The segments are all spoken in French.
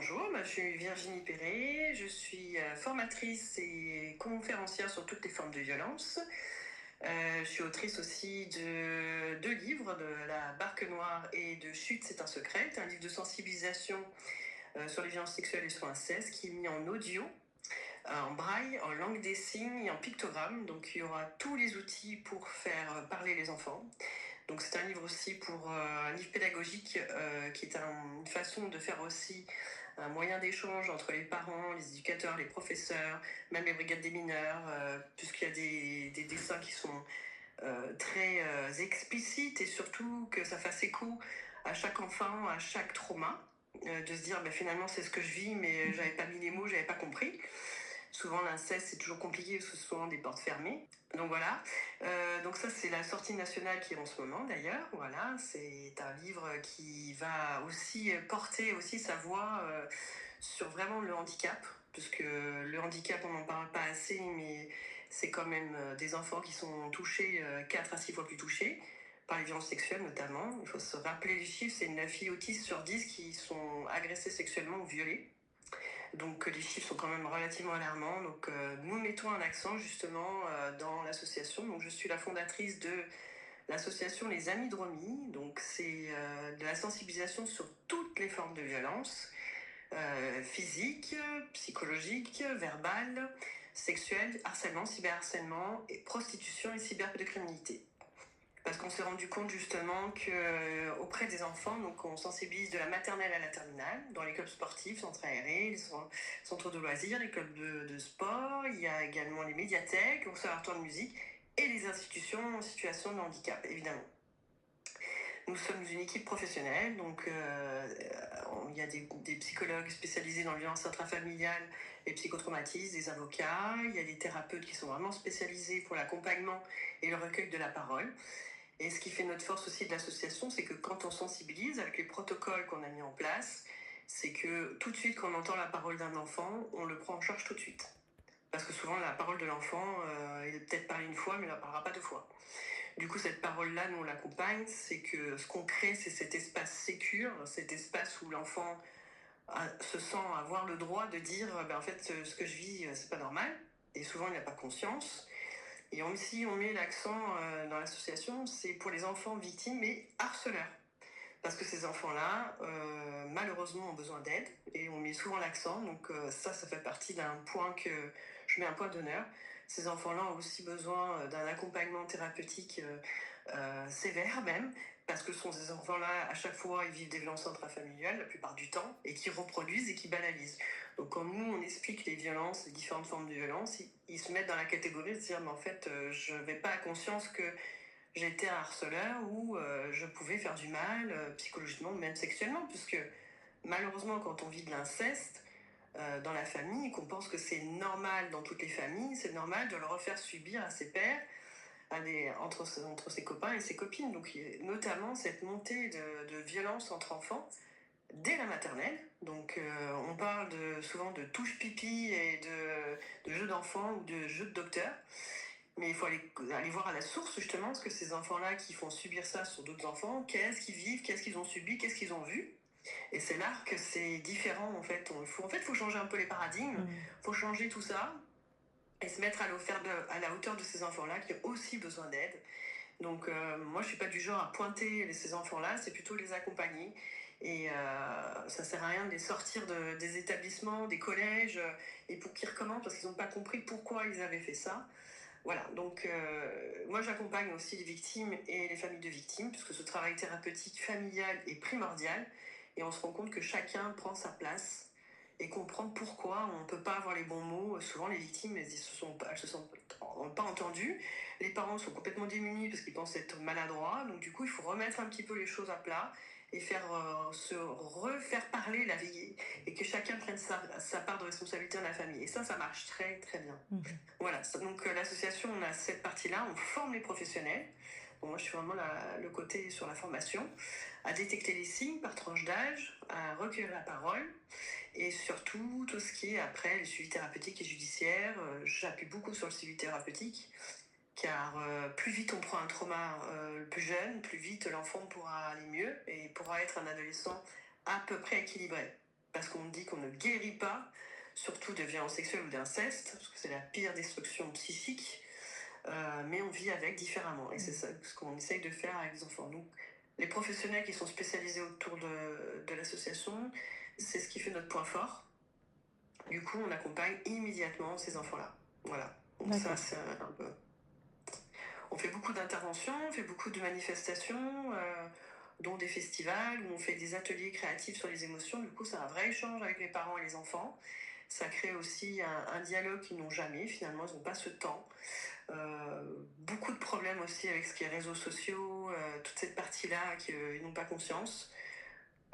bonjour, je suis Virginie Perret, je suis formatrice et conférencière sur toutes les formes de violence. Je suis autrice aussi de deux livres, de La Barque Noire et de Chut, c'est un secret, un livre de sensibilisation sur les violences sexuelles et sur l'inceste qui est mis en audio, en braille, en langue des signes et en pictogramme. Donc il y aura tous les outils pour faire parler les enfants. Donc c'est un livre aussi pour un livre pédagogique qui est une façon de faire aussi un moyen d'échange entre les parents, les éducateurs, les professeurs, même les brigades des mineurs, puisqu'il y a des dessins qui sont très explicites et surtout que ça fasse écho à chaque enfant, à chaque trauma, de se dire finalement c'est ce que je vis mais j'avais pas mis les mots, j'avais pas compris. Souvent l'inceste c'est toujours compliqué parce que ce sont des portes fermées. Donc voilà. Donc ça c'est la sortie nationale qui est en ce moment d'ailleurs. Voilà, c'est un livre qui va aussi porter aussi sa voix sur vraiment le handicap, puisque le handicap on n'en parle pas assez, mais c'est quand même des enfants qui sont touchés 4 à 6 fois plus touchés par les violences sexuelles notamment. Il faut se rappeler les chiffres, c'est 9 filles autistes sur 10 qui sont agressées sexuellement ou violées. Donc les chiffres sont quand même relativement alarmants. Donc nous mettons un accent justement dans l'association. Donc je suis la fondatrice de l'association Les Amis de Romy. Donc c'est de la sensibilisation sur toutes les formes de violence, physique, psychologique, verbale, sexuelle, harcèlement, cyberharcèlement, et prostitution et cyberpédocriminalité. Parce qu'on s'est rendu compte justement qu'auprès des enfants, donc on sensibilise de la maternelle à la terminale, dans les clubs sportifs, centres aérés, les centres de loisirs, les clubs de sport, il y a également les médiathèques, les conservatoires de musique et les institutions en situation de handicap, évidemment. Nous sommes une équipe professionnelle, donc il y a des psychologues spécialisés dans les violences intrafamiliales et psychotraumatismes, des avocats, il y a des thérapeutes qui sont vraiment spécialisés pour l'accompagnement et le recueil de la parole. Et ce qui fait notre force aussi de l'association, c'est que quand on sensibilise avec les protocoles qu'on a mis en place, c'est que tout de suite, quand on entend la parole d'un enfant, on le prend en charge tout de suite. Parce que souvent, la parole de l'enfant, il a peut-être parlé une fois, mais il ne la parlera pas deux fois. Du coup, cette parole-là, nous, on l'accompagne. C'est que ce qu'on crée, c'est cet espace sécure, cet espace où l'enfant se sent avoir le droit de dire en fait, ce que je vis, c'est pas normal. Et souvent, il n'a pas conscience. Et aussi, on met l'accent dans l'association, c'est pour les enfants victimes et harceleurs. Parce que ces enfants-là, malheureusement, ont besoin d'aide. Et on met souvent l'accent. Donc ça fait partie d'un point que je mets un point d'honneur. Ces enfants-là ont aussi besoin d'un accompagnement thérapeutique sévère même. Parce que ce sont ces enfants-là, à chaque fois, ils vivent des violences intrafamiliales la plupart du temps. Et qui reproduisent et qui banalisent. Donc quand nous, on explique les violences, les différentes formes de violence, ils se mettent dans la catégorie de se dire, mais en fait, je n'avais pas la conscience que j'étais un harceleur ou je pouvais faire du mal psychologiquement, même sexuellement, puisque malheureusement, quand on vit de l'inceste dans la famille, qu'on pense que c'est normal dans toutes les familles, c'est normal de le refaire subir à ses pairs, entre ses copains et ses copines. Donc, notamment cette montée de violence entre enfants dès la maternelle. Donc on parle souvent de touche pipi et de jeux d'enfants ou de jeux de docteur. Mais il faut aller voir à la source justement, parce que ces enfants-là qui font subir ça sur d'autres enfants, qu'est-ce qu'ils vivent, qu'est-ce qu'ils ont subi, qu'est-ce qu'ils ont vu. Et c'est là que c'est différent en fait. Il faut changer un peu les paradigmes, il faut changer tout ça et se mettre à la hauteur de ces enfants-là qui ont aussi besoin d'aide. Donc moi je suis pas du genre à pointer ces enfants-là, c'est plutôt les accompagner. Et ça sert à rien de les sortir des établissements, des collèges, et pour qu'ils recommencent parce qu'ils n'ont pas compris pourquoi ils avaient fait ça. Voilà, donc moi j'accompagne aussi les victimes et les familles de victimes, puisque ce travail thérapeutique familial est primordial, et on se rend compte que chacun prend sa place et comprend pourquoi on ne peut pas avoir les bons mots. Souvent les victimes, elles se sentent pas entendues, les parents sont complètement démunis parce qu'ils pensent être maladroits, donc du coup il faut remettre un petit peu les choses à plat et se refaire parler la vie, et que chacun prenne sa part de responsabilité dans la famille. Et ça marche très très bien. Voilà, donc l'association, on a cette partie-là, on forme les professionnels. Bon, moi, je suis vraiment le côté sur la formation, à détecter les signes par tranche d'âge, à recueillir la parole, et surtout tout ce qui est après le suivi thérapeutique et judiciaire. J'appuie beaucoup sur le suivi thérapeutique, car plus vite on prend un trauma plus jeune, plus vite l'enfant pourra aller mieux et pourra être un adolescent à peu près équilibré. parce qu'on dit qu'on ne guérit pas, surtout de violences sexuelles ou d'inceste, parce que c'est la pire destruction psychique, mais on vit avec différemment. Et c'est ça ce qu'on essaye de faire avec les enfants. Donc, les professionnels qui sont spécialisés autour de l'association, c'est ce qui fait notre point fort. Du coup, on accompagne immédiatement ces enfants-là. Voilà. Donc D'accord. ça, c'est un peu... On fait beaucoup d'interventions, on fait beaucoup de manifestations, dont des festivals, où on fait des ateliers créatifs sur les émotions. Du coup, c'est un vrai échange avec les parents et les enfants. Ça crée aussi un dialogue qu'ils n'ont jamais. Finalement, ils n'ont pas ce temps. Beaucoup de problèmes aussi avec ce qui est réseaux sociaux, toute cette partie-là qu'ils n'ont pas conscience.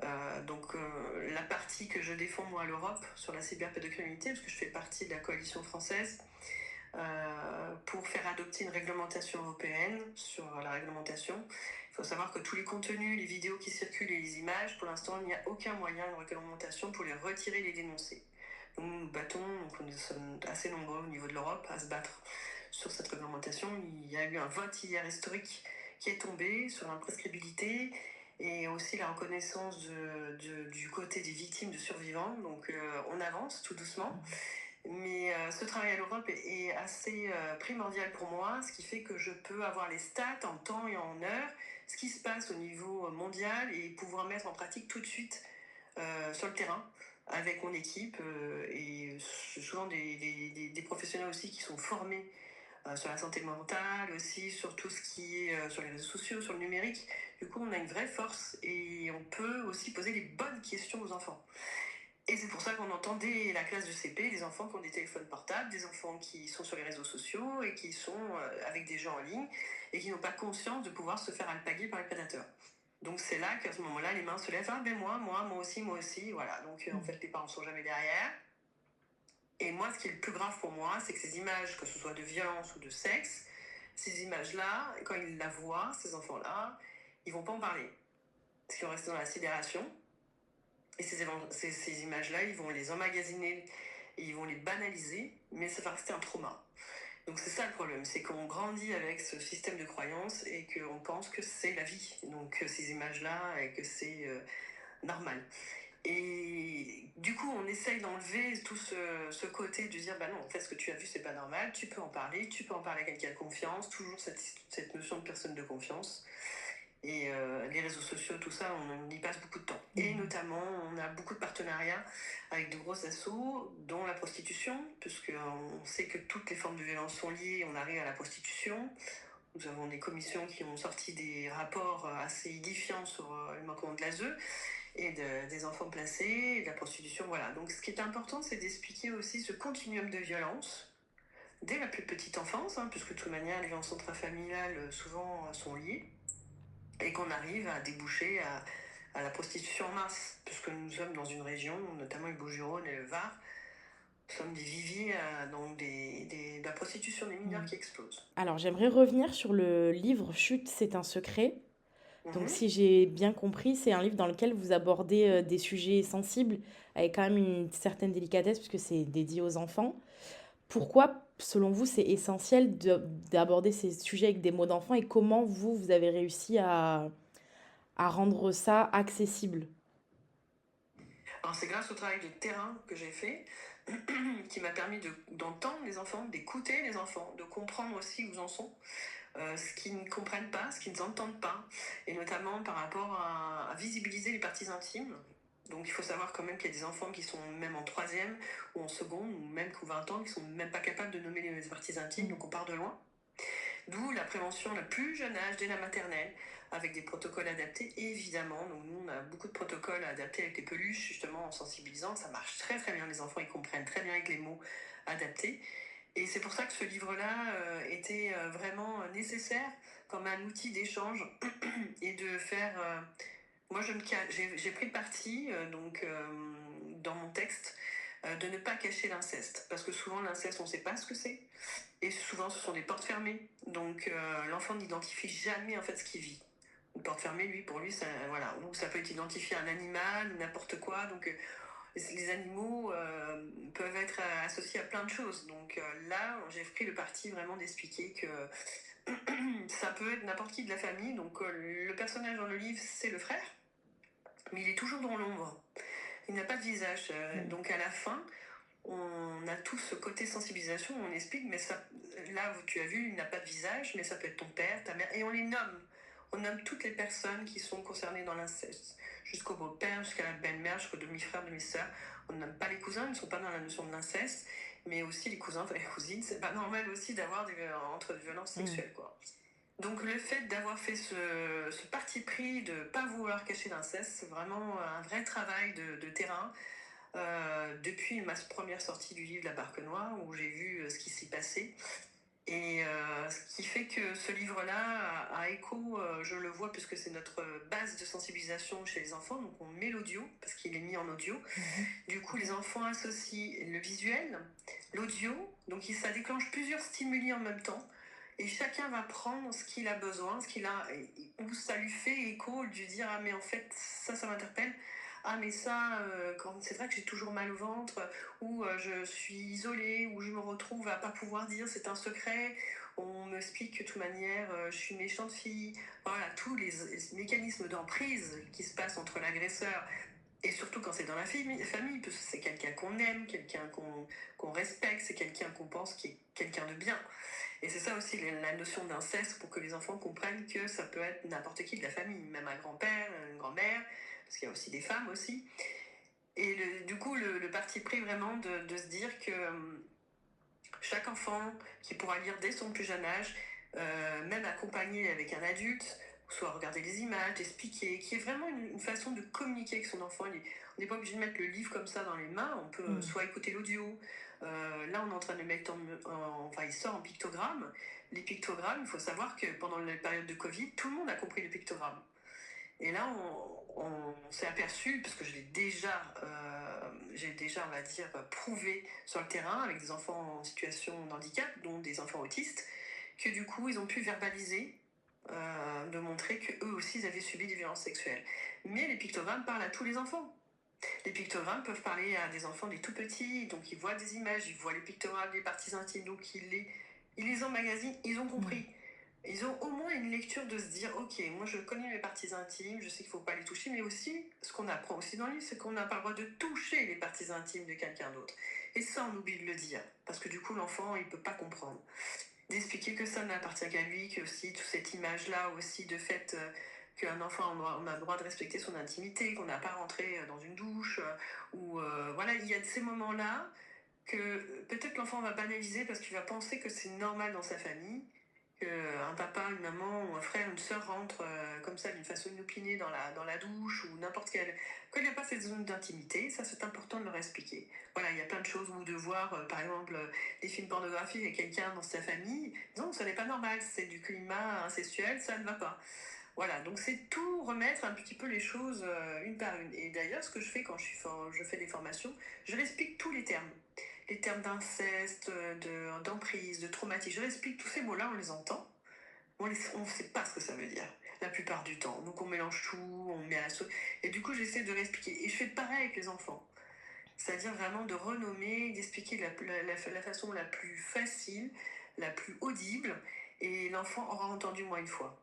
La partie que je défends moi à l'Europe sur la cyberpédocriminalité, parce que je fais partie de la coalition française, pour faire adopter une réglementation européenne sur la réglementation. Il faut savoir que tous les contenus, les vidéos qui circulent et les images, pour l'instant, il n'y a aucun moyen de réglementation pour les retirer et les dénoncer. Donc nous nous battons, donc nous sommes assez nombreux au niveau de l'Europe à se battre sur cette réglementation. Il y a eu un vote hier historique qui est tombé sur l'imprescriptibilité et aussi la reconnaissance du côté des victimes, de survivants. Donc on avance tout doucement. Mais ce travail à l'Europe est assez primordial pour moi, ce qui fait que je peux avoir les stats en temps et en heure, ce qui se passe au niveau mondial et pouvoir mettre en pratique tout de suite sur le terrain avec mon équipe et souvent des professionnels aussi qui sont formés sur la santé mentale, aussi sur tout ce qui est sur les réseaux sociaux, sur le numérique. Du coup, on a une vraie force et on peut aussi poser les bonnes questions aux enfants. Et c'est pour ça qu'on entend dès la classe de CP des enfants qui ont des téléphones portables, des enfants qui sont sur les réseaux sociaux et qui sont avec des gens en ligne et qui n'ont pas conscience de pouvoir se faire alpaguer par les prédateurs. Donc c'est là qu'à ce moment-là, les mains se lèvent. Ah ben moi aussi, voilà. Donc en fait, les parents ne sont jamais derrière. Et moi, ce qui est le plus grave pour moi, c'est que ces images, que ce soit de violence ou de sexe, ces images-là, quand ils la voient, ces enfants-là, ils vont pas en parler. Parce qu'ils vont rester dans la sidération. Et ces images-là, ils vont les emmagasiner et ils vont les banaliser, mais ça va rester un trauma. Donc c'est ça le problème, c'est qu'on grandit avec ce système de croyances et qu'on pense que c'est la vie, donc ces images-là, et que c'est normal. Et du coup, on essaye d'enlever tout ce côté de dire, bah non, en fait, ce que tu as vu, c'est pas normal, tu peux en parler à quelqu'un de confiance, toujours cette notion de personne de confiance. Et les réseaux sociaux, tout ça, on y passe beaucoup de temps. Et notamment, on a beaucoup de partenariats avec de grosses assos, dont la prostitution, puisqu'on sait que toutes les formes de violence sont liées, on arrive à la prostitution. Nous avons des commissions qui ont sorti des rapports assez édifiants sur le manquement de l'ASE et des enfants placés, et de la prostitution, voilà. Donc ce qui est important, c'est d'expliquer aussi ce continuum de violence dès la plus petite enfance, puisque de toute manière, les violences intrafamiliales souvent sont liées, et qu'on arrive à déboucher à la prostitution en masse, puisque nous sommes dans une région, notamment le Bouches-du-Rhône et le Var, nous sommes des viviers donc de la prostitution des mineurs qui explosent. Alors, j'aimerais revenir sur le livre Chut, c'est un secret. Donc, Mhm. si j'ai bien compris, c'est un livre dans lequel vous abordez des sujets sensibles avec quand même une certaine délicatesse puisque c'est dédié aux enfants. Pourquoi, selon vous, c'est essentiel d'aborder ces sujets avec des mots d'enfant et comment vous avez réussi à rendre ça accessible? Alors c'est grâce au travail de terrain que j'ai fait qui m'a permis d'entendre les enfants, d'écouter les enfants, de comprendre aussi où ils en sont, ce qu'ils ne comprennent pas, ce qu'ils n'entendent pas, et notamment par rapport à visibiliser les parties intimes. Donc il faut savoir quand même qu'il y a des enfants qui sont même en troisième ou en seconde, ou même qu'aux 20 ans, qui sont même pas capables de nommer les parties intimes, donc on part de loin. D'où la prévention le plus jeune âge, dès la maternelle, avec des protocoles adaptés, évidemment. Donc nous, on a beaucoup de protocoles adaptés avec les peluches, justement, en sensibilisant. Ça marche très très bien, les enfants, ils comprennent très bien avec les mots adaptés. Et c'est pour ça que ce livre-là était vraiment nécessaire comme un outil d'échange et de faire... moi, j'ai pris le parti, dans mon texte, de ne pas cacher l'inceste. Parce que souvent, l'inceste, on ne sait pas ce que c'est. Et souvent, ce sont des portes fermées. Donc, l'enfant n'identifie jamais en fait ce qu'il vit. Une porte fermée, lui, pour lui, ça, voilà. Ou ça peut être identifié à un animal, n'importe quoi. Donc, les animaux peuvent être associés à plein de choses. Donc là, j'ai pris le parti vraiment d'expliquer que ça peut être n'importe qui de la famille. Donc le personnage dans le livre, c'est le frère, mais il est toujours dans l'ombre. Il n'a pas de visage. Mm. Donc à la fin, on a tout ce côté sensibilisation, on explique, mais ça, là, tu as vu, il n'a pas de visage, mais ça peut être ton père, ta mère, et on les nomme. On nomme toutes les personnes qui sont concernées dans l'inceste, jusqu'au beau-père, jusqu'à la belle-mère, jusqu'au demi-frère, demi-sœur. On ne nomme pas les cousins, ils ne sont pas dans la notion de l'inceste, mais aussi les cousins, les cousines. C'est pas normal aussi d'avoir entre violences sexuelles, quoi. Donc le fait d'avoir fait ce parti pris de ne pas vouloir cacher l'inceste, c'est vraiment un vrai travail de terrain. Depuis ma première sortie du livre La Barque Noire, où j'ai vu ce qui s'y passait. Et ce qui fait que ce livre-là a écho, je le vois, puisque c'est notre base de sensibilisation chez les enfants, donc on met l'audio, parce qu'il est mis en audio. Du coup, les enfants associent le visuel, l'audio, donc ça déclenche plusieurs stimuli en même temps. Et chacun va prendre ce qu'il a besoin, où ça lui fait écho, de lui dire ah mais en fait ça m'interpelle, ah mais ça quand c'est vrai que j'ai toujours mal au ventre, ou je suis isolée, ou je me retrouve à pas pouvoir dire c'est un secret, on m'explique que de toute manière je suis une méchante fille, voilà tous les mécanismes d'emprise qui se passent entre l'agresseur. Et surtout quand c'est dans la famille, parce que c'est quelqu'un qu'on aime, quelqu'un qu'on respecte, c'est quelqu'un qu'on pense qui est quelqu'un de bien. Et c'est ça aussi la notion d'inceste, pour que les enfants comprennent que ça peut être n'importe qui de la famille, même un grand-père, une grand-mère, parce qu'il y a aussi des femmes aussi. Et du coup, le parti pris vraiment de se dire que chaque enfant qui pourra lire dès son plus jeune âge, même accompagné avec un adulte, soit regarder les images, expliquer, qui est vraiment une façon de communiquer avec son enfant. On n'est pas obligé de mettre le livre comme ça dans les mains, on peut soit écouter l'audio. Là, on est en train de le mettre enfin, il sort en pictogramme. Les pictogrammes, il faut savoir que pendant la période de Covid, tout le monde a compris les pictogrammes. Et là, on s'est aperçu, parce que j'ai déjà, on va dire, prouvé sur le terrain avec des enfants en situation de handicap, dont des enfants autistes, que du coup, ils ont pu verbaliser, de montrer qu'eux aussi, ils avaient subi des violences sexuelles. Mais les pictogrammes parlent à tous les enfants. Les pictogrammes peuvent parler à des enfants des tout petits, donc ils voient des images, ils voient les pictogrammes des parties intimes, donc ils les emmagasinent, ils ont compris. Ils ont au moins une lecture de se dire ok, moi je connais mes parties intimes, je sais qu'il ne faut pas les toucher, mais aussi ce qu'on apprend aussi dans le livre, c'est qu'on n'a pas le droit de toucher les parties intimes de quelqu'un d'autre. Et ça, on oublie de le dire, parce que du coup l'enfant il ne peut pas comprendre. D'expliquer que ça n'appartient qu'à lui, que aussi toute cette image-là aussi de fait qu'un enfant on a le droit de respecter son intimité, qu'on n'a pas rentré dans une douche, ou voilà, il y a ces moments-là que peut-être l'enfant va banaliser parce qu'il va penser que c'est normal dans sa famille, qu'un papa, une maman ou un frère, une sœur rentre comme ça d'une façon inopinée dans la douche ou n'importe quelle... Qu'il n'y a pas cette zone d'intimité, ça c'est important de leur expliquer. Voilà, il y a plein de choses, ou de voir par exemple des films pornographiques avec quelqu'un dans sa famille. Non, ça n'est pas normal, c'est du climat incestuel, ça ne va pas. Voilà, donc c'est tout remettre un petit peu les choses une par une. Et d'ailleurs, ce que je fais quand je fais des formations, je explique tous les termes. Les termes d'inceste, d'emprise, de traumatisme. Je leur explique tous ces mots-là, on les entend. On ne sait pas ce que ça veut dire, la plupart du temps. Donc on mélange tout, on met à la sauce. Et du coup, j'essaie de réexpliquer. Et je fais pareil avec les enfants. C'est-à-dire vraiment de renommer, d'expliquer la façon la plus facile, la plus audible. Et l'enfant aura entendu moins une fois.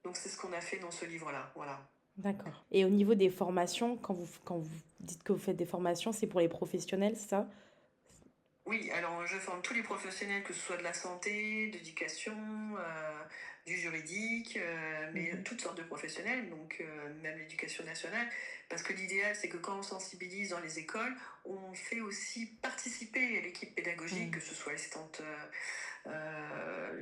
Donc c'est ce qu'on a fait dans ce livre-là, voilà. D'accord. Et au niveau des formations, quand vous dites que vous faites des formations, c'est pour les professionnels, c'est ça? Oui, alors je forme tous les professionnels, que ce soit de la santé, d'éducation, du juridique, mais toutes sortes de professionnels, donc même l'éducation nationale, parce que l'idéal, c'est que quand on sensibilise dans les écoles, on fait aussi participer à l'équipe pédagogique, que ce soit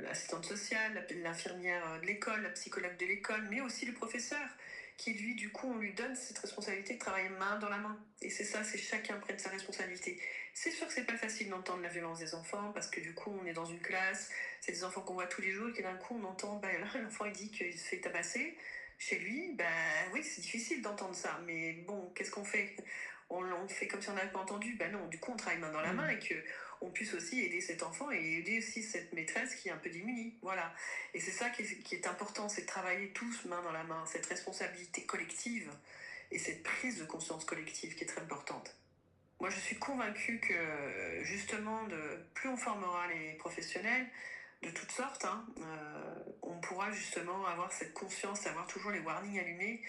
l'assistante sociale, l'infirmière de l'école, la psychologue de l'école, mais aussi le professeur, qui lui, du coup, on lui donne cette responsabilité de travailler main dans la main. Et c'est ça, c'est chacun prenne sa responsabilité. C'est sûr que c'est pas facile d'entendre la violence des enfants, parce que du coup, on est dans une classe, c'est des enfants qu'on voit tous les jours, et d'un coup, on entend, ben là, l'enfant, il dit qu'il se fait tabasser. Chez lui, ben oui, c'est difficile d'entendre ça, mais bon, qu'est-ce qu'on fait? On fait comme si on n'avait pas entendu. Ben non, du coup, on travaille main dans la main, et qu'on puisse aussi aider cet enfant et aider aussi cette maîtresse qui est un peu démunie. Voilà. Et c'est ça qui est important, c'est de travailler tous main dans la main, cette responsabilité collective et cette prise de conscience collective qui est très importante. Moi, je suis convaincue que justement, plus on formera les professionnels de toutes sortes, on pourra justement avoir cette conscience, avoir toujours les warnings allumés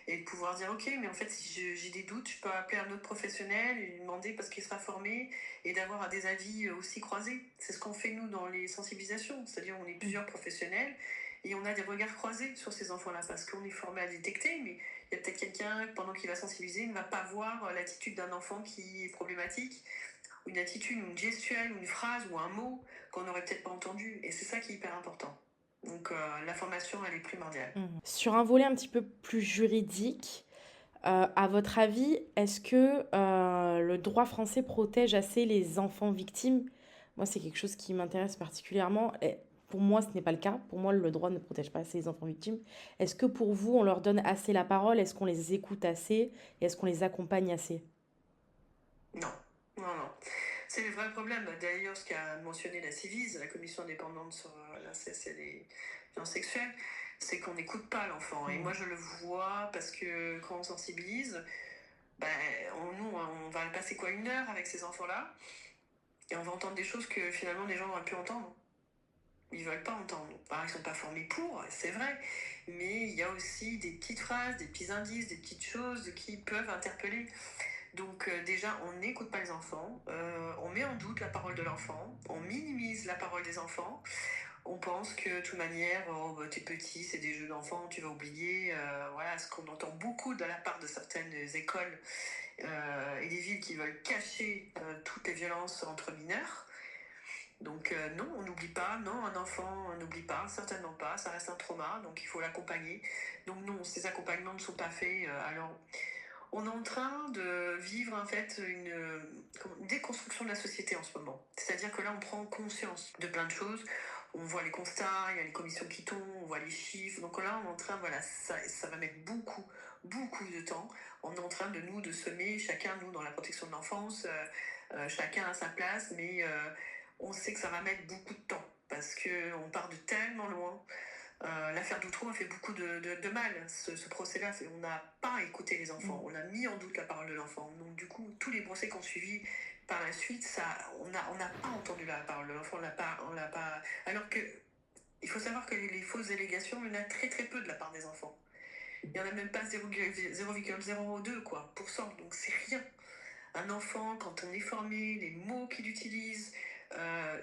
et de pouvoir dire ok, mais en fait si j'ai des doutes, je peux appeler un autre professionnel et lui demander parce qu'il sera formé et d'avoir des avis aussi croisés. C'est ce qu'on fait nous dans les sensibilisations, c'est-à-dire on est Mmh. plusieurs professionnels et on a des regards croisés sur ces enfants-là parce qu'on est formé à détecter, mais il y a peut-être quelqu'un pendant qu'il va sensibiliser ne va pas voir l'attitude d'un enfant qui est problématique, une attitude, une gestuelle, une phrase ou un mot qu'on n'aurait peut-être pas entendu. Et c'est ça qui est hyper important. Donc la formation, elle est primordiale. Mmh. Sur un volet un petit peu plus juridique, à votre avis, est-ce que, le droit français protège assez les enfants victimes? Moi, c'est quelque chose qui m'intéresse particulièrement et pour moi, ce n'est pas le cas. Pour moi, le droit ne protège pas assez les enfants victimes. Est-ce que pour vous, on leur donne assez la parole? Est-ce qu'on les écoute assez? Et est-ce qu'on les accompagne assez? Non, non, non. C'est le vrai problème. D'ailleurs, ce qu'a mentionné la CIVIS, la commission indépendante sur l'inceste et les violences sexuelles, c'est qu'on n'écoute pas l'enfant. Et moi, Mmh. je le vois parce que quand on sensibilise, ben, nous, on va passer quoi, 1 heure avec ces enfants-là et on va entendre des choses que finalement les gens auraient pu entendre. Ils veulent pas entendre. Alors, ils sont pas formés pour, c'est vrai, mais il y a aussi des petites phrases, des petits indices, des petites choses qui peuvent interpeller. Donc déjà, on n'écoute pas les enfants, on met en doute la parole de l'enfant, on minimise la parole des enfants, on pense que de toute manière, oh, bah, t'es petit, c'est des jeux d'enfants, tu vas oublier. Voilà, ce qu'on entend beaucoup de la part de certaines écoles et des villes qui veulent cacher toutes les violences entre mineurs. Donc non, on n'oublie pas, non, un enfant on n'oublie pas, certainement pas, ça reste un trauma, donc il faut l'accompagner. Donc non, ces accompagnements ne sont pas faits. Alors, on est en train de vivre en fait une déconstruction de la société en ce moment. C'est-à-dire que là, on prend conscience de plein de choses. On voit les constats, il y a les commissions qui tombent, on voit les chiffres. Donc là, on est en train, voilà, ça va mettre beaucoup, beaucoup de temps. On est en train de semer, chacun, nous, dans la protection de l'enfance, chacun à sa place, mais on sait que ça va mettre beaucoup de temps parce qu'on part de tellement loin. L'affaire d'Outreau a fait beaucoup de mal, ce procès-là. On n'a pas écouté les enfants, Mmh. on a mis en doute la parole de l'enfant. Donc du coup, tous les procès qu'on suivi par la suite, on n'a pas entendu la parole de l'enfant, on l'a pas. Alors que il faut savoir que les fausses allégations, il y en a très très peu de la part des enfants. Il n'y en a même pas 0,02 quoi, pour cent, donc c'est rien. Un enfant, quand on est formé, les mots qu'il utilise,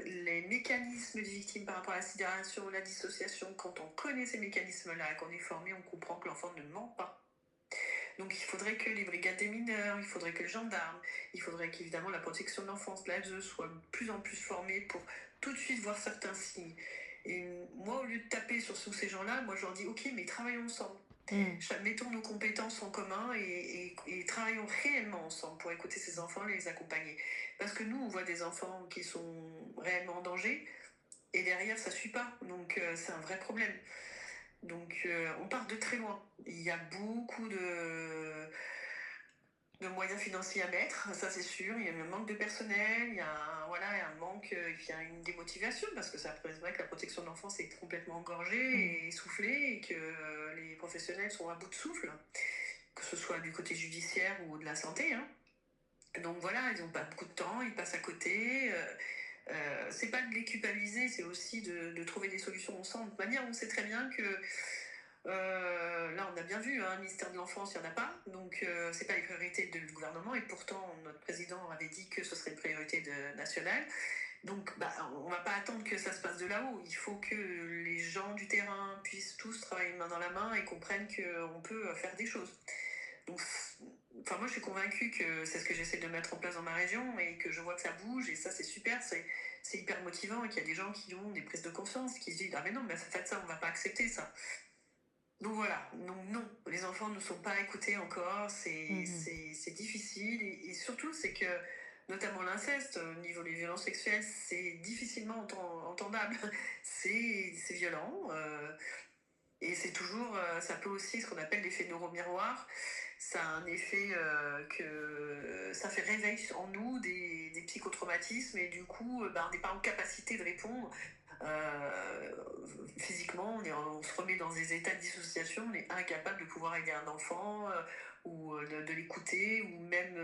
les mécanismes des victimes par rapport à la sidération, la dissociation, quand on connaît ces mécanismes-là et qu'on est formé, on comprend que l'enfant ne ment pas. Donc il faudrait que les brigades des mineurs, il faudrait que le gendarme, il faudrait qu'évidemment la protection de l'enfance, l'ASE, soit de plus en plus formée pour tout de suite voir certains signes. Et moi, au lieu de taper sur tous ces gens-là, moi je leur dis ok, mais travaillons ensemble. Mmh. Mettons nos compétences en commun et travaillons réellement ensemble pour écouter ces enfants et les accompagner. Parce que nous, on voit des enfants qui sont réellement en danger et derrière, ça ne suit pas. Donc, c'est un vrai problème. Donc, on part de très loin. Il y a beaucoup de moyens financiers à mettre, ça c'est sûr. Il y a un manque de personnel, il y a voilà, un manque, il y a une démotivation parce que c'est vrai que la protection de l'enfance est complètement Mmh. engorgée et essoufflée et que les professionnels sont à bout de souffle, que ce soit du côté judiciaire ou de la santé. Hein. Donc voilà, ils n'ont pas beaucoup de temps, ils passent à côté. C'est pas de les culpabiliser, c'est aussi de trouver des solutions ensemble. De toute manière, on sait très bien que là, on a bien vu, hein, ministère de l'Enfance, il n'y en a pas. Donc, c'est pas les priorités du gouvernement. Et pourtant, notre président avait dit que ce serait une priorité nationale. Donc, bah, on ne va pas attendre que ça se passe de là-haut. Il faut que les gens du terrain puissent tous travailler main dans la main et comprennent qu'on peut faire des choses. Donc, enfin, moi, je suis convaincue que c'est ce que j'essaie de mettre en place dans ma région et que je vois que ça bouge. Et ça, c'est super. C'est hyper motivant et qu'il y a des gens qui ont des prises de conscience, qui se disent ah mais non, mais ça fait ça, on ne va pas accepter ça. Donc voilà, donc non, les enfants ne sont pas écoutés encore, Mmh. c'est difficile et surtout c'est que notamment l'inceste au niveau des violences sexuelles c'est difficilement entendable, c'est violent et c'est toujours, ça peut aussi ce qu'on appelle l'effet neuromiroir, ça a un effet que ça fait réveil en nous des psychotraumatismes et du coup ben, on n'est pas en capacité de répondre euh, physiquement, on se remet dans des états de dissociation, on est incapable de pouvoir aider un enfant ou de l'écouter ou même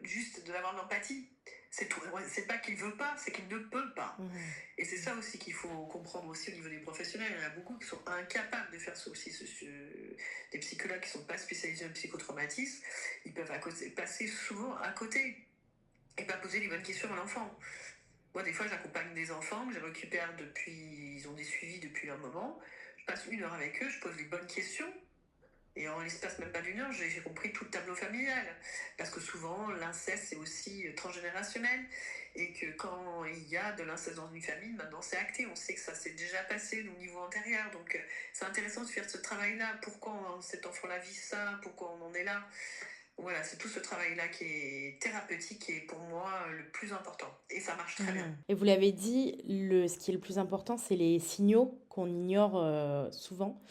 juste d'avoir de l'empathie. C'est tout. Ouais, c'est pas qu'il veut pas, c'est qu'il ne peut pas. Mhm. Et c'est ça aussi qu'il faut comprendre aussi au niveau des professionnels. Il y en a beaucoup qui sont incapables de faire ça aussi. Des psychologues qui ne sont pas spécialisés en psychotraumatisme, ils peuvent passer souvent à côté et pas poser les bonnes questions à l'enfant. Moi, des fois, j'accompagne des enfants que je récupère depuis, ils ont des suivis depuis un moment. Je passe 1 heure avec eux, je pose les bonnes questions. Et en l'espace même pas d'une heure, j'ai compris tout le tableau familial. Parce que souvent, l'inceste, c'est aussi transgénérationnel. Et que quand il y a de l'inceste dans une famille, maintenant c'est acté. On sait que ça s'est déjà passé au niveau antérieur. Donc c'est intéressant de faire ce travail-là. Pourquoi cet enfant-là vit ça? Pourquoi on en est là? Voilà, c'est tout ce travail-là qui est thérapeutique et pour moi le plus important. Et ça marche très bien. Mhm. Et vous l'avez dit, ce qui est le plus important, c'est les signaux qu'on ignore souvent.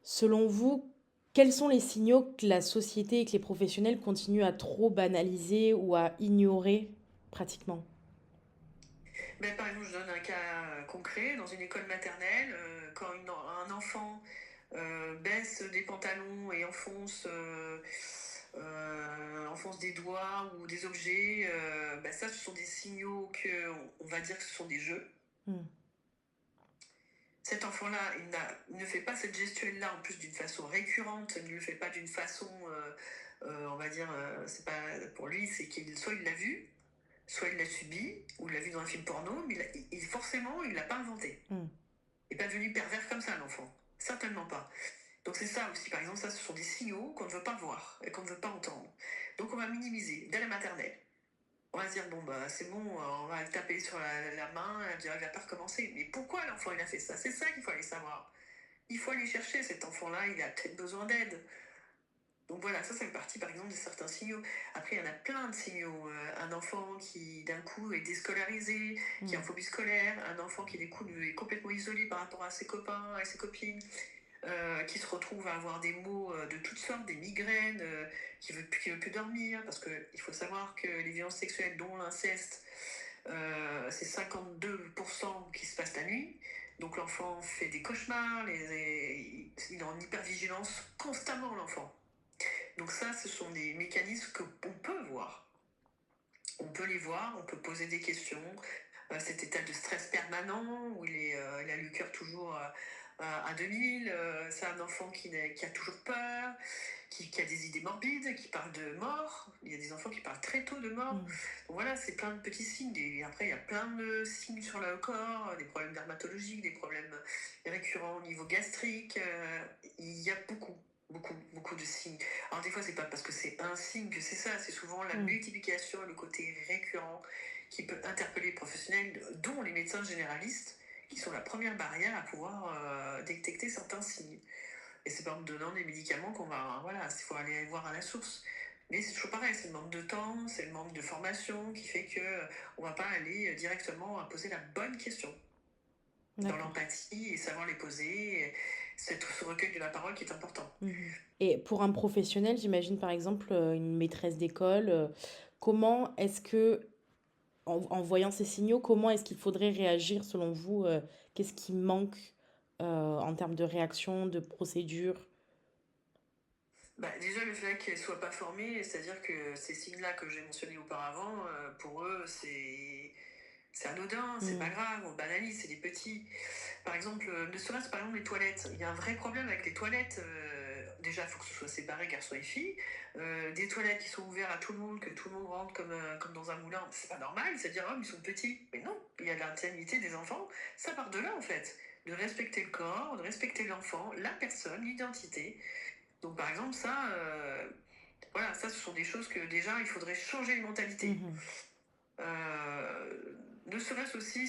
Selon vous, quels sont les signaux que la société et que les professionnels continuent à trop banaliser ou à ignorer pratiquement? Ben, par exemple, je donne un cas concret. Dans une école maternelle, quand un enfant baisse des pantalons et enfonce des doigts ou des objets, ben ça, ce sont des signaux on va dire que ce sont des jeux. Mm. Cet enfant-là, il ne fait pas cette gestuelle-là en plus d'une façon récurrente, il ne le fait pas d'une façon, on va dire, c'est pas pour lui, c'est soit il l'a vu, soit il l'a subi, ou il l'a vu dans un film porno, mais forcément, il ne l'a pas inventé. Mm. Il n'est pas devenu pervers comme ça, l'enfant. Certainement pas. Donc c'est ça aussi, par exemple, ça, ce sont des signaux qu'on ne veut pas voir et qu'on ne veut pas entendre. Donc on va minimiser dès la maternelle. On va se dire, bon, bah, c'est bon, on va le taper sur la main, dire, il va pas recommencer. Mais pourquoi l'enfant, il a fait ça? C'est ça qu'il faut aller savoir. Il faut aller chercher cet enfant-là, il a peut-être besoin d'aide. Donc voilà, ça fait partie par exemple de certains signaux. Après, il y en a plein de signaux. Un enfant qui d'un coup est déscolarisé, qui est en phobie scolaire, un enfant qui d'un coup est complètement isolé par rapport à ses copains, à ses copines, qui se retrouve à avoir des maux de toutes sortes, des migraines, qui veut plus dormir, parce qu'il faut savoir que les violences sexuelles, dont l'inceste, c'est 52% qui se passe la nuit. Donc l'enfant fait des cauchemars, il est en hypervigilance constamment, l'enfant. Donc ça, ce sont des mécanismes qu'on peut voir. On peut les voir, on peut poser des questions. Cet état de stress permanent, où il a le cœur toujours à 2000, c'est un enfant qui a toujours peur, qui a des idées morbides, qui parle de mort. Il y a des enfants qui parlent très tôt de mort. Donc voilà, c'est plein de petits signes. Et après, il y a plein de signes sur le corps, des problèmes dermatologiques, des problèmes récurrents au niveau gastrique. Il y a beaucoup de signes. Alors des fois, c'est pas parce que c'est un signe que c'est ça, c'est souvent la multiplication et le côté récurrent qui peut interpeller les professionnels, dont les médecins généralistes, qui sont la première barrière à pouvoir détecter certains signes. Et c'est pas en donnant des médicaments qu'on va... Voilà, il faut aller voir à la source. Mais c'est toujours pareil, c'est le manque de temps, c'est le manque de formation qui fait qu'on va pas aller directement à poser la bonne question. Dans l'empathie et savoir les poser, c'est ce recueil de la parole qui est important. Et pour un professionnel, j'imagine par exemple une maîtresse d'école, comment est-ce que, en voyant ces signaux, comment est-ce qu'il faudrait réagir selon vous? Qu'est-ce qui manque en termes de réaction, de procédure? Bah, déjà, le fait qu'elles ne soient pas formées, c'est-à-dire que ces signes-là que j'ai mentionnés auparavant, pour eux, c'est anodin, c'est pas grave, on banalise, c'est des petits. Par exemple, ne serait-ce par exemple les toilettes. Il y a un vrai problème avec les toilettes. Déjà, il faut que ce soit séparé garçons et filles. Des toilettes qui sont ouvertes à tout le monde, que tout le monde rentre comme dans un moulin, c'est pas normal. C'est-à-dire, oh, ils sont petits. Mais non, il y a l'intimité des enfants. Ça part de là, en fait. De respecter le corps, de respecter l'enfant, la personne, l'identité. Donc, par exemple, ça, voilà, ça, ce sont des choses que déjà, il faudrait changer les mentalités. Ne serait-ce aussi,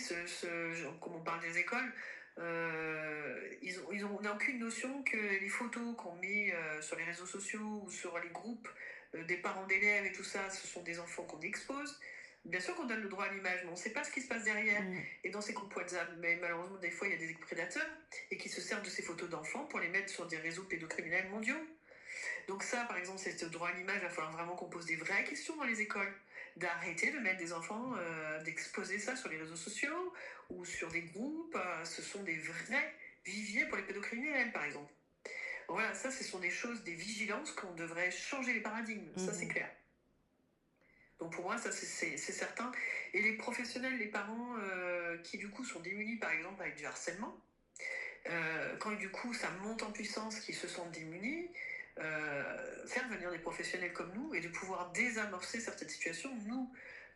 comme on parle des écoles, on n'a aucune notion que les photos qu'on met sur les réseaux sociaux ou sur les groupes des parents d'élèves et tout ça, ce sont des enfants qu'on expose. Bien sûr qu'on donne le droit à l'image, mais on ne sait pas ce qui se passe derrière. Et dans ces groupes WhatsApp, mais malheureusement, des fois, il y a des prédateurs et qui se servent de ces photos d'enfants pour les mettre sur des réseaux pédocriminels mondiaux. Donc ça, par exemple, c'est ce droit à l'image, il va falloir vraiment qu'on pose des vraies questions dans les écoles. D'arrêter de mettre des enfants, d'exposer ça sur les réseaux sociaux ou sur des groupes. Ce sont des vrais viviers pour les pédocriminels, par exemple. Voilà, ça, ce sont des choses, des vigilances qu'on devrait changer les paradigmes. Ça, c'est clair. Donc pour moi, ça c'est certain. Et les professionnels, les parents qui du coup sont démunis par exemple avec du harcèlement, quand du coup ça monte en puissance, qu'ils se sentent démunis, faire venir des professionnels comme nous et de pouvoir désamorcer certaines situations. Nous,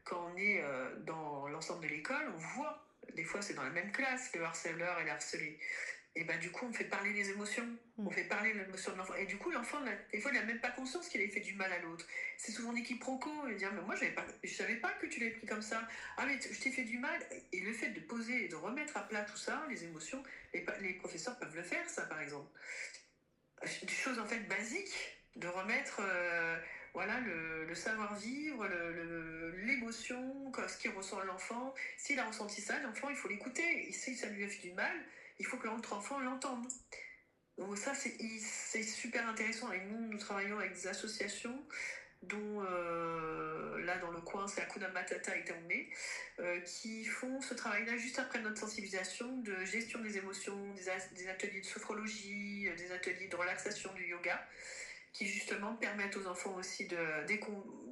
quand on est dans l'ensemble de l'école, on voit, des fois c'est dans la même classe, le harceleur et le harcelé. Et ben du coup, on fait parler les émotions. On fait parler l'émotion de l'enfant. Et du coup, l'enfant, des fois, il n'a même pas conscience qu'il ait fait du mal à l'autre. C'est souvent des quiproquos. Il dit, ah, mais moi, je savais pas que tu l'avais pris comme ça. Ah, mais je t'ai fait du mal. Et le fait de poser et de remettre à plat tout ça, les émotions, les professeurs peuvent le faire, ça, par exemple. Des choses, en fait, basiques, de remettre voilà, le savoir-vivre, l'émotion, ce qu'il ressent l'enfant. S'il a ressenti ça, l'enfant, il faut l'écouter. Et si ça lui a fait du mal, il faut que l'autre enfant l'entende. Donc ça, c'est super intéressant. Et nous travaillons avec des associations dont, là, dans le coin, c'est Hakuna Matata et Taoumé, qui font ce travail-là juste après notre sensibilisation de gestion des émotions, des ateliers de sophrologie, des ateliers de relaxation du yoga, qui justement permettent aux enfants aussi de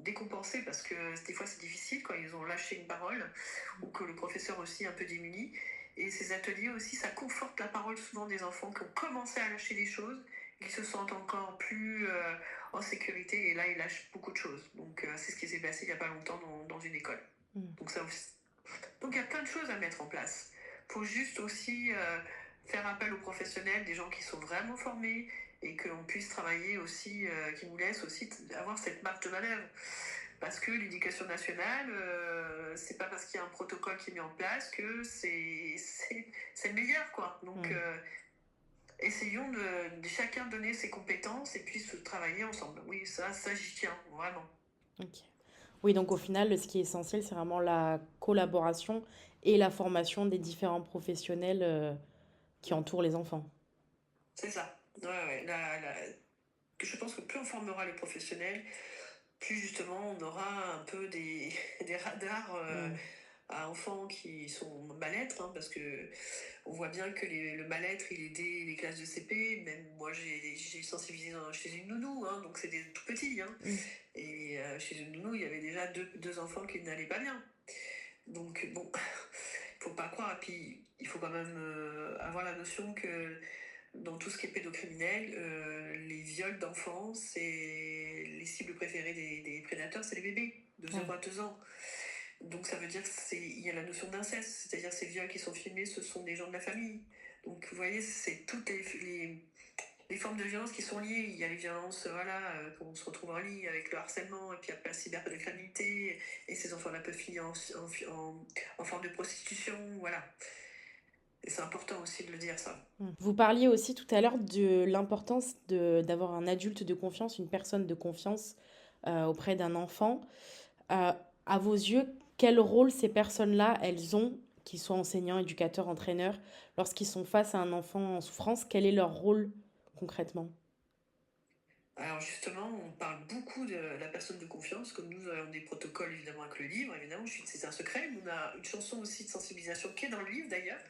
décompenser, parce que des fois c'est difficile quand ils ont lâché une parole, ou que le professeur aussi est un peu démuni. Et ces ateliers aussi, ça conforte la parole souvent des enfants qui ont commencé à lâcher des choses, qui se sentent encore plus en sécurité, et là ils lâchent beaucoup de choses. Donc c'est ce qui s'est passé il n'y a pas longtemps dans une école. Donc ça aussi. Donc il y a plein de choses à mettre en place. Il faut juste aussi faire appel aux professionnels, des gens qui sont vraiment formés, et qu'on puisse travailler aussi, qui nous laissent aussi avoir cette marge de manœuvre. Parce que l'éducation nationale, c'est pas parce qu'il y a un protocole qui est mis en place que c'est le meilleur, quoi. Donc essayons de chacun donner ses compétences et puis se travailler ensemble. Oui, ça j'y tiens, vraiment. Ok. Oui, donc au final, ce qui est essentiel, c'est vraiment la collaboration et la formation des différents professionnels qui entourent les enfants. C'est ça. Ouais, ouais. Je pense que plus on formera les professionnels, plus justement on aura un peu des radars à enfants qui sont mal-être, hein, parce que on voit bien que le mal-être, il est dès les classes de CP. Même moi, j'ai sensibilisé chez une nounou, hein, donc c'est des tout petits. Hein. Et chez une nounou, il y avait déjà deux enfants qui n'allaient pas bien. Donc bon, il faut pas croire. Et puis, il faut quand même avoir la notion que dans tout ce qui est pédocriminel, les viols d'enfants, c'est les cibles préférées des prédateurs, c'est les bébés de 0 à 2 ans. Donc ça veut dire qu'il y a la notion d'inceste, c'est-à-dire ces viols qui sont filmés, ce sont des gens de la famille. Donc vous voyez, c'est toutes les formes de violence qui sont liées. Il y a les violences, voilà, quand on se retrouve en ligne avec le harcèlement, et puis après la cybercriminalité, et ces enfants-là peuvent finir en forme de prostitution, voilà. Et c'est important aussi de le dire, ça. Vous parliez aussi tout à l'heure de l'importance d'avoir un adulte de confiance, une personne de confiance auprès d'un enfant. À vos yeux, quel rôle ces personnes-là, elles ont, qu'ils soient enseignants, éducateurs, entraîneurs, lorsqu'ils sont face à un enfant en souffrance, quel est leur rôle concrètement? Alors justement, on parle beaucoup de la personne de confiance, comme nous avons des protocoles évidemment avec le livre, évidemment, c'est un secret. On a une chanson aussi de sensibilisation qui est dans le livre d'ailleurs.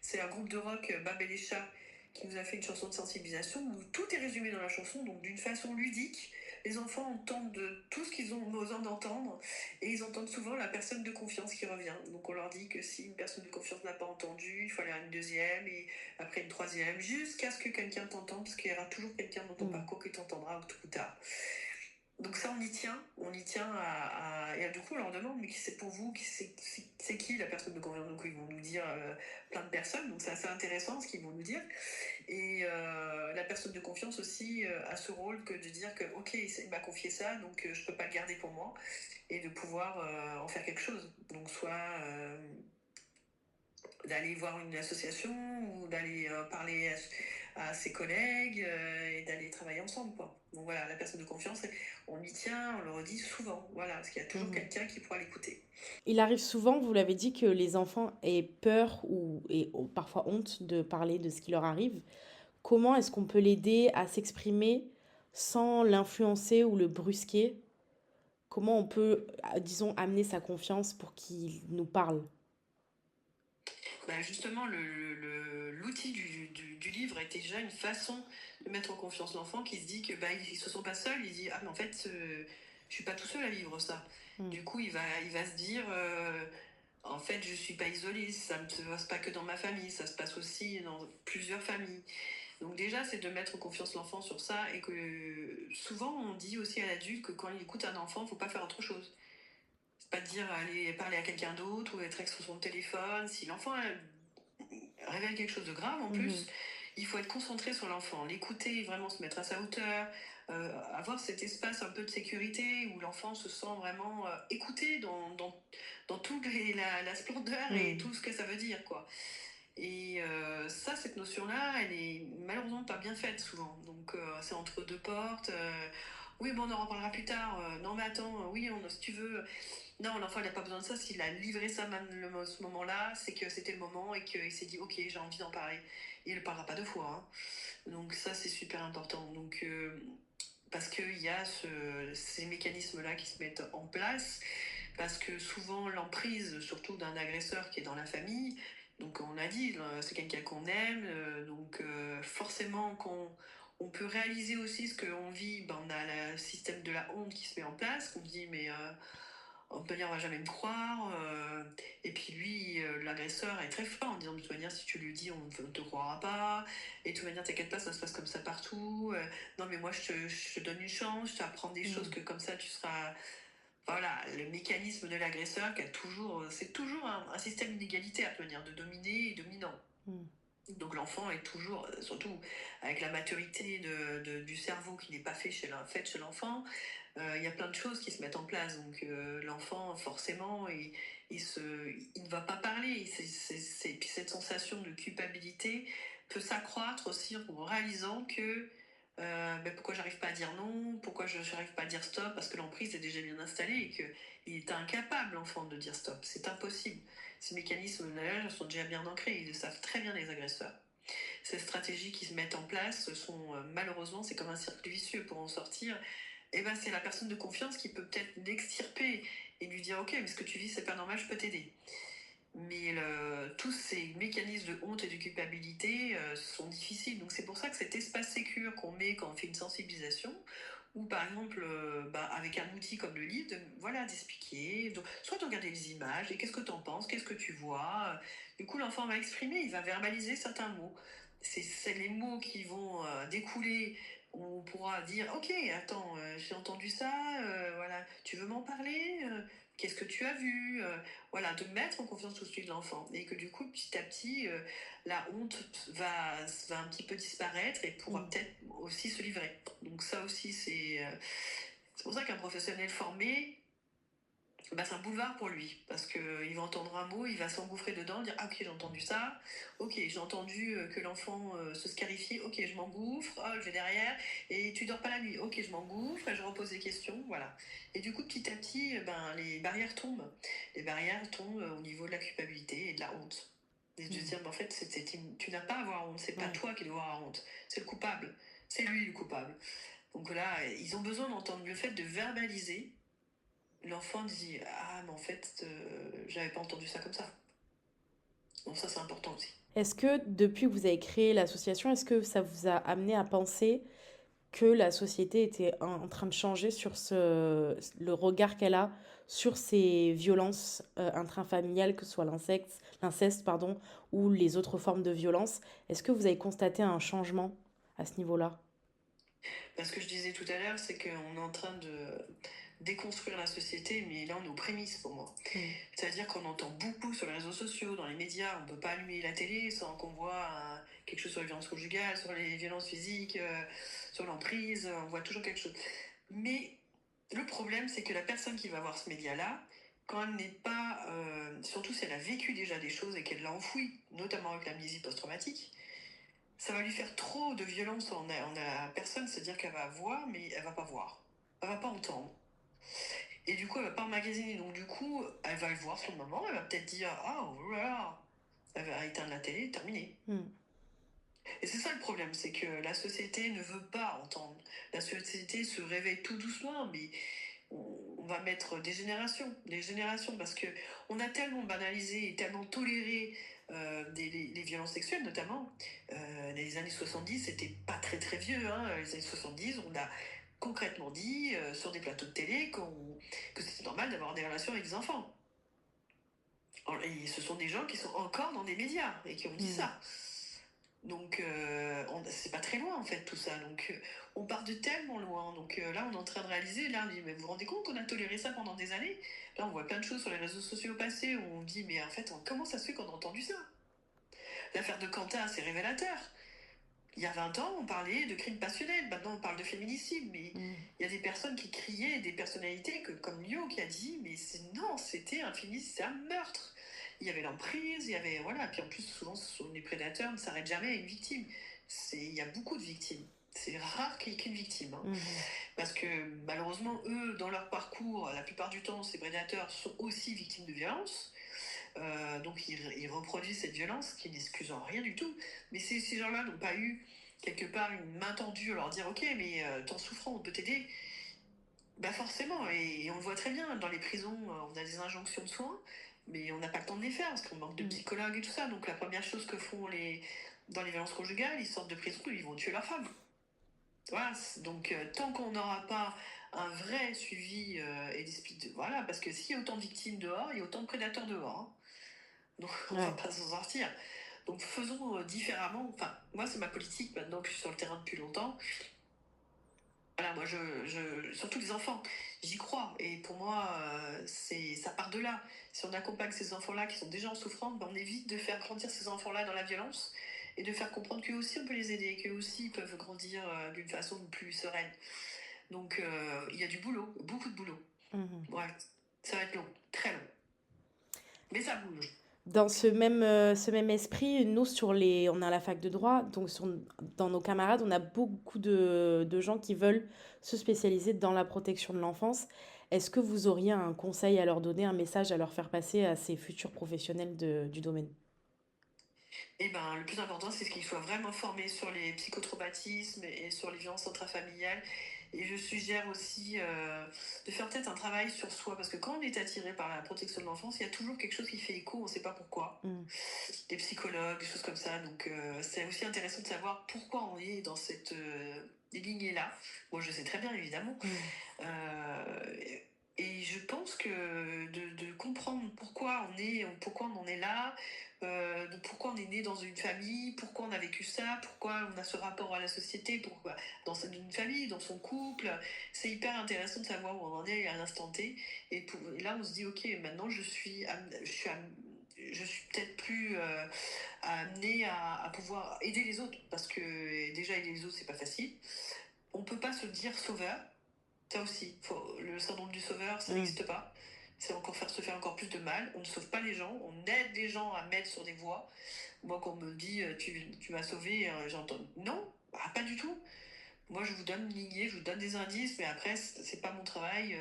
C'est un groupe de rock, Bab et les chats, qui nous a fait une chanson de sensibilisation où tout est résumé dans la chanson, donc d'une façon ludique. Les enfants entendent tout ce qu'ils ont besoin d'entendre, et ils entendent souvent la personne de confiance qui revient. Donc on leur dit que si une personne de confiance n'a pas entendu, il faut aller à une deuxième, et après une troisième, jusqu'à ce que quelqu'un t'entende, parce qu'il y aura toujours quelqu'un dans ton parcours qui t'entendra tôt ou tard. Donc ça, on y tient et du coup, on leur demande, mais qui c'est pour vous, c'est qui la personne de confiance? Donc ils vont nous dire plein de personnes, donc c'est assez intéressant ce qu'ils vont nous dire. Et la personne de confiance aussi a ce rôle que de dire que, ok, il m'a confié ça, donc je peux pas le garder pour moi, et de pouvoir en faire quelque chose. Donc soit d'aller voir une association ou d'aller parler à ses collègues et d'aller travailler ensemble, quoi. Donc voilà, la personne de confiance, on y tient, on le redit souvent, voilà, parce qu'il y a toujours quelqu'un qui pourra l'écouter. Il arrive souvent, vous l'avez dit, que les enfants aient peur et parfois honte de parler de ce qui leur arrive. Comment est-ce qu'on peut l'aider à s'exprimer sans l'influencer ou le brusquer? Comment on peut, disons, amener sa confiance pour qu'il nous parle? Bah justement, l'outil du livre est déjà une façon de mettre en confiance l'enfant qui se dit que bah, ils ne se sont pas seuls. Il dit, ah mais en fait, Je suis pas tout seul à vivre ça. Mmh. Du coup, il va se dire, en fait, je suis pas isolée, ça ne se passe pas que dans ma famille, ça se passe aussi dans plusieurs familles. Donc déjà, c'est de mettre en confiance l'enfant sur ça et que souvent, on dit aussi à l'adulte que quand il écoute un enfant, il ne faut pas faire autre chose. C'est pas de dire aller parler à quelqu'un d'autre ou être sur son téléphone. Si l'enfant révèle quelque chose de grave en Mmh. plus, il faut être concentré sur l'enfant, l'écouter, vraiment se mettre à sa hauteur, avoir cet espace un peu de sécurité où l'enfant se sent vraiment écouté dans toute la splendeur et Mmh. tout ce que ça veut dire, quoi. Et ça, cette notion-là, elle est malheureusement pas bien faite souvent. Donc c'est entre deux portes. Oui, bon, on en reparlera plus tard. Non, mais attends, oui, si tu veux. Non, l'enfant, il n'a pas besoin de ça. S'il a livré ça ce moment-là, c'est que c'était le moment et qu'il s'est dit, ok, j'ai envie d'en parler. Et il ne parlera pas deux fois, hein. Donc ça, c'est super important. Donc, parce qu'il y a ces mécanismes-là qui se mettent en place, parce que souvent l'emprise, surtout d'un agresseur qui est dans la famille, donc on a dit, c'est quelqu'un qu'on aime, donc forcément on peut réaliser aussi ce qu'on vit, ben, on a le système de la honte qui se met en place, qu'on se dit mais on peut dire on va jamais me croire, et puis lui, l'agresseur est très fort en disant de toute manière si tu lui dis on ne te croira pas, et de toute manière t'inquiète pas ça se passe comme ça partout, non mais moi je te donne une chance, je t'apprends des choses Mmh. que comme ça tu seras... Voilà, le mécanisme de l'agresseur qui a toujours, c'est toujours un système d'inégalité à manière de dominer et dominant. Mmh. Donc l'enfant est toujours, surtout avec la maturité du cerveau qui n'est pas faite chez l'enfant, il y a plein de choses qui se mettent en place. Donc l'enfant, forcément, il ne va pas parler. Puis cette sensation de culpabilité peut s'accroître aussi en réalisant que ben, pourquoi j'arrive pas à dire non, pourquoi je n'arrive pas à dire stop, parce que l'emprise est déjà bien installée et qu'il est incapable, l'enfant, de dire stop. C'est impossible. Ces mécanismes-là sont déjà bien ancrés, ils le savent très bien, les agresseurs. Ces stratégies qui se mettent en place sont malheureusement, c'est comme un cercle vicieux. Pour en sortir, et ben, c'est la personne de confiance qui peut peut-être l'extirper et lui dire ok, mais ce que tu vis c'est pas normal, je peux t'aider. Mais tous ces mécanismes de honte et de culpabilité sont difficiles. Donc c'est pour ça que cet espace sécure qu'on met quand on fait une sensibilisation, ou par exemple bah, avec un outil comme le livre, voilà, d'expliquer, soit de regarder les images, et qu'est-ce que tu en penses, qu'est-ce que tu vois. Du coup l'enfant va exprimer, il va verbaliser certains mots. C'est les mots qui vont découler. On pourra dire ok, attends, j'ai entendu ça, voilà, tu veux m'en parler, qu'est-ce que tu as vu, voilà, de mettre en confiance tout de suite l'enfant, et que du coup petit à petit la honte va un petit peu disparaître et pourra Mmh. peut-être aussi se livrer. Donc ça aussi c'est pour ça qu'un professionnel formé, bah, c'est un boulevard pour lui, parce qu'il va entendre un mot, il va s'engouffrer dedans, dire ah ok j'ai entendu ça, ok j'ai entendu que l'enfant se scarifie, ok je m'engouffre, oh, je vais derrière, et tu dors pas la nuit, ok je m'engouffre, et je repose des questions, voilà. Et du coup petit à petit, ben, les barrières tombent au niveau de la culpabilité et de la honte. Et de se Mmh. dire, ben, en fait, tu n'as pas à avoir honte, c'est pas Ouais. toi qui dois avoir honte, c'est le coupable, c'est lui le coupable. Donc là, ils ont besoin d'entendre le fait de verbaliser. L'enfant dit ah mais en fait j'avais pas entendu ça comme ça. Donc ça c'est important aussi. Est-ce que depuis que vous avez créé l'association, est-ce que ça vous a amené à penser que la société était en train de changer sur le regard qu'elle a sur ces violences intrafamiliales, que ce soit l'inceste, pardon, ou les autres formes de violence? Est-ce que vous avez constaté un changement à ce niveau-là? Parce que je disais tout à l'heure, c'est qu'on est en train de déconstruire la société, mais là on est aux prémices pour moi. Mm. C'est-à-dire qu'on entend beaucoup sur les réseaux sociaux, dans les médias, on ne peut pas allumer la télé sans qu'on voit quelque chose sur les violences conjugales, sur les violences physiques, sur l'emprise, on voit toujours quelque chose. Mais le problème, c'est que la personne qui va voir ce média-là, quand elle n'est pas, surtout si elle a vécu déjà des choses et qu'elle l'a enfoui, notamment avec l'amnésie post-traumatique, ça va lui faire trop de violence en la personne, c'est-à-dire qu'elle va voir, mais elle va pas voir. Elle va pas entendre. Et du coup, elle va pas emmagasiner. Donc du coup, elle va le voir sur le moment, elle va peut-être dire ah oh là là. Elle va éteindre la télé, terminé. Mm. Et c'est ça le problème, c'est que la société ne veut pas entendre. La société se réveille tout doucement, mais on va mettre des générations, parce que on a tellement banalisé et tellement toléré les violences sexuelles, notamment. Les années 70, c'était pas très très vieux, hein. Les années 70, on a concrètement dit sur des plateaux de télé que c'était normal d'avoir des relations avec des enfants. Et ce sont des gens qui sont encore dans des médias et qui ont dit Mmh. ça. Donc, c'est pas très loin en fait tout ça. Donc, on part de tellement loin. Donc là, on est en train de réaliser. Là, on dit, mais vous vous rendez compte qu'on a toléré ça pendant des années? Là, on voit plein de choses sur les réseaux sociaux passer où on dit, mais en fait, comment ça se fait qu'on a entendu ça? L'affaire de Quentin, c'est révélateur. Il y a 20 ans, on parlait de crimes passionnels. Maintenant, on parle de féminicide. Mais Mmh. il y a des personnes qui criaient, des personnalités comme Lio qui a dit, mais non, c'était un féminicide, c'est un meurtre. Il y avait l'emprise, il y avait. Voilà. Puis en plus, souvent, les prédateurs ne s'arrêtent jamais à une victime. Il y a beaucoup de victimes. C'est rare qu'il y ait qu'une victime. Hein. Mmh. Parce que malheureusement, eux, dans leur parcours, la plupart du temps, ces prédateurs sont aussi victimes de violences. Donc ils reproduisent cette violence qui n'excuse en rien du tout. Mais ces gens-là n'ont pas eu quelque part une main tendue à leur dire ok mais t'es en souffrant, on peut t'aider. Bah forcément, et on le voit très bien, dans les prisons on a des injonctions de soins, mais on n'a pas le temps de les faire parce qu'on manque de Mmh. psychologues et tout ça. Donc la première chose que font dans les violences conjugales, ils sortent de prison, ils vont tuer leur femme. Voilà, donc tant qu'on n'aura pas un vrai suivi et voilà, parce que s'il y a autant de victimes dehors, il y a autant de prédateurs dehors. Hein. Donc on va Ouais. pas s'en sortir. Donc faisons différemment. Enfin, moi c'est ma politique maintenant que je suis sur le terrain depuis longtemps. Voilà, moi surtout les enfants, j'y crois. Et pour moi, ça part de là. Si on accompagne ces enfants-là qui sont déjà en souffrance, ben on évite de faire grandir ces enfants-là dans la violence et de faire comprendre qu'eux aussi on peut les aider, qu'eux aussi ils peuvent grandir d'une façon plus sereine. Donc il y a du boulot, beaucoup de boulot. Mmh. Ouais, ça va être long, très long. Mais ça bouge. Dans ce même esprit, nous, on est à la fac de droit, donc dans nos camarades, on a beaucoup de gens qui veulent se spécialiser dans la protection de l'enfance. Est-ce que vous auriez un conseil à leur donner, un message à leur faire passer à ces futurs professionnels du domaine? Et ben, le plus important, c'est qu'ils soient vraiment formés sur les psychotraumatismes et sur les violences intrafamiliales. Et je suggère aussi de faire peut-être un travail sur soi, parce que quand on est attiré par la protection de l'enfance, il y a toujours quelque chose qui fait écho, on ne sait pas pourquoi. Mmh. Des psychologues, des choses comme ça. Donc c'est aussi intéressant de savoir pourquoi on est dans cette lignée-là. Moi, je sais très bien, évidemment. Mmh. Et je pense que de comprendre pourquoi on en est là, de pourquoi on est né dans une famille, pourquoi on a vécu ça, pourquoi on a ce rapport à la société, pourquoi dans une famille, dans son couple, c'est hyper intéressant de savoir où on en est à l'instant T. Et là, on se dit, ok, maintenant je suis peut-être plus amenée à pouvoir aider les autres, parce que déjà aider les autres, c'est pas facile. On peut pas se dire sauveur. Ça aussi, le syndrome du sauveur, ça Mmh. n'existe pas. C'est se faire encore plus de mal. On ne sauve pas les gens, on aide les gens à mettre sur des voies. Moi, quand on me dit tu m'as sauvé, j'entends non, pas du tout. Moi, je vous donne une lignée, je vous donne des indices, mais après, c'est pas mon travail.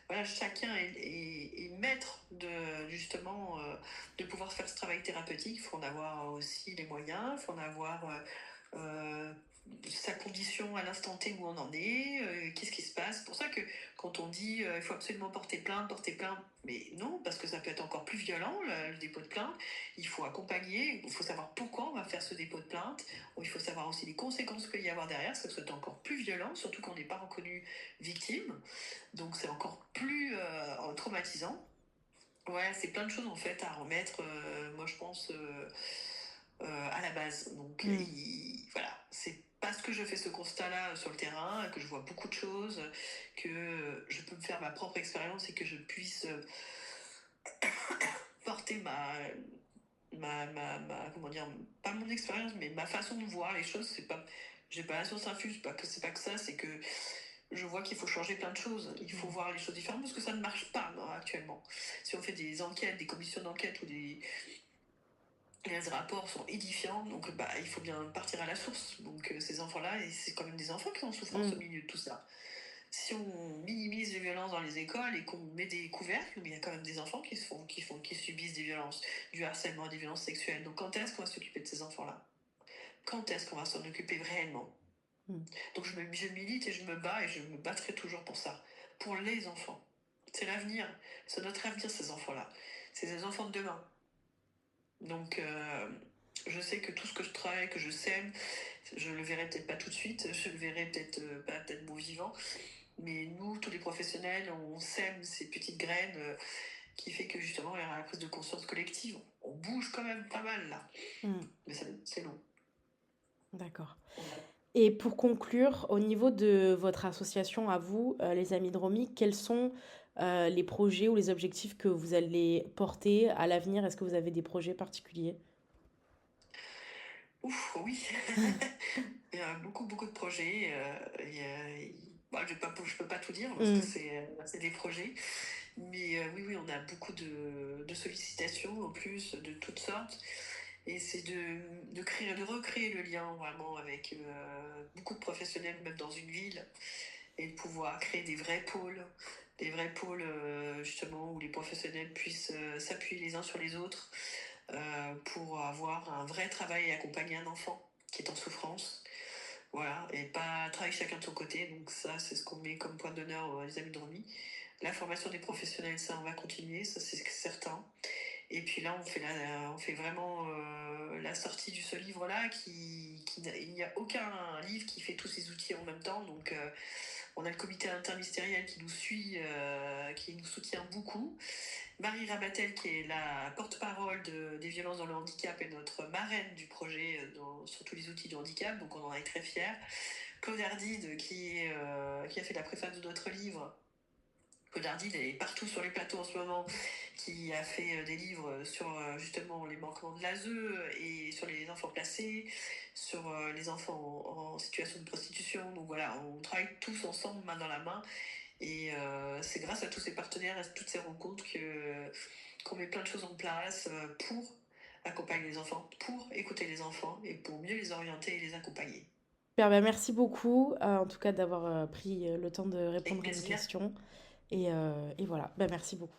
Voilà, chacun est maître justement de pouvoir faire ce travail thérapeutique. Il faut en avoir aussi les moyens, il faut en avoir euh, sa condition à l'instant T où on en est, qu'est-ce qui se passe. C'est pour ça que quand on dit il faut absolument porter plainte, mais non, parce que ça peut être encore plus violent, le dépôt de plainte. Il faut accompagner, il faut savoir pourquoi on va faire ce dépôt de plainte. Il faut savoir aussi les conséquences qu'il peut y avoir derrière, parce que c'est encore plus violent, surtout qu'on n'est pas reconnu victime. Donc c'est encore plus traumatisant. Ouais, c'est plein de choses en fait à remettre, moi je pense, à la base. Donc Mmh. voilà, c'est parce que je fais ce constat-là sur le terrain, que je vois beaucoup de choses, que je peux me faire ma propre expérience et que je puisse porter comment dire, pas mon expérience, mais ma façon de voir les choses. C'est pas, j'ai pas la science infuse, c'est pas que ça, c'est que je vois qu'il faut changer plein de choses. Il faut voir les choses différemment parce que ça ne marche pas non, actuellement. Si on fait des enquêtes, des commissions d'enquête ou les rapports sont édifiants, donc bah, il faut bien partir à la source. Donc ces enfants-là, et c'est quand même des enfants qui sont en souffrance au Mmh. milieu de tout ça. Si on minimise les violences dans les écoles et qu'on met des couvercles, mais il y a quand même des enfants qui subissent des violences, du harcèlement, des violences sexuelles. Donc quand est-ce qu'on va s'occuper de ces enfants-là? Quand est-ce qu'on va s'en occuper réellement? Mmh. Donc je milite et je me bats et je me battrai toujours pour ça. Pour les enfants. C'est l'avenir. C'est notre avenir, ces enfants-là. C'est les enfants de demain. Donc Je sais que tout ce que je travaille, que je sème, je le verrai peut-être pas tout de suite, je le verrai peut-être pas peut-être bon vivant, mais nous, tous les professionnels, on sème ces petites graines qui fait que justement il y aura la prise de conscience collective. On bouge quand même pas mal là, Mmh, mais c'est long. d'accord. Voilà. Et pour conclure, au niveau de votre association à vous, les Amis de Romy, quels sont, les projets ou les objectifs que vous allez porter à l'avenir? Est-ce que vous avez des projets particuliers? Ouf, oui. Il y a beaucoup, beaucoup de projets. Bon, je peux pas tout dire parce que Mmh, c'est des projets. Mais oui, oui, on a beaucoup de sollicitations en plus de toutes sortes. Et c'est de recréer le lien vraiment avec beaucoup de professionnels, même dans une ville, et de pouvoir créer des vrais pôles justement où les professionnels puissent s'appuyer les uns sur les autres pour avoir un vrai travail et accompagner un enfant qui est en souffrance. Voilà, et pas travailler chacun de son côté. Donc ça, c'est ce qu'on met comme point d'honneur les Amis de Romy. La formation des professionnels, ça, on va continuer, ça c'est certain. Et puis là, on fait vraiment la sortie de ce livre-là. Il n'y a aucun livre qui fait tous ces outils en même temps. Donc, on a le comité interministériel qui nous suit, qui nous soutient beaucoup. Marie Rabatel, qui est la porte-parole des violences dans le handicap, est notre marraine du projet sur tous les outils du handicap. Donc, on en est très fiers. Claude Ardide, qui a fait la préface de notre livre. Codardil est partout sur les plateaux en ce moment, qui a fait des livres sur justement les manquements de l'ASE et sur les enfants placés, sur les enfants en situation de prostitution. Donc voilà, on travaille tous ensemble, main dans la main. Et c'est grâce à tous ces partenaires, à toutes ces rencontres qu'on met plein de choses en place pour accompagner les enfants, pour écouter les enfants et pour mieux les orienter et les accompagner. super, bah, merci beaucoup, en tout cas d'avoir, pris, le temps de Avec répondre à mes plaisir. questions et voilà, bah, merci beaucoup.